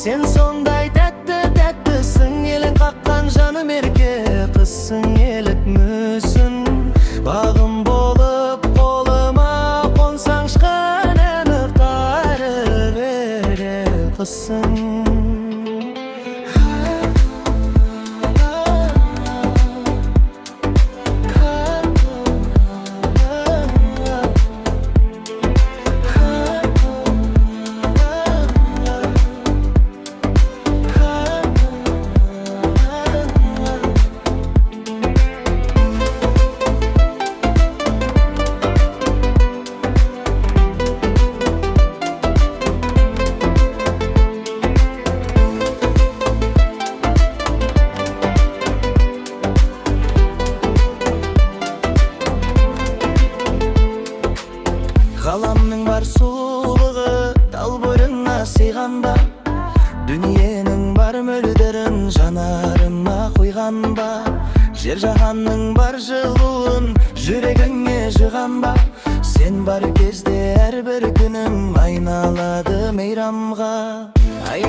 Sen sonday tәтті тәттісің, елің қаққан жаным ерке қызсың. Елік мүсін бағым болып қолыма қонсаң, шыққан әміқтары бере қызсың. Ғаламның бар сұлулығы тал бойына сыйған ба? Дүниенің бар мөлдірін жанарыма қойған ба? Жер жаһанның бар жылуын жүрегіңе жиған ба? Сен бар кезде әрбір күнім айналады мейрамға. Ай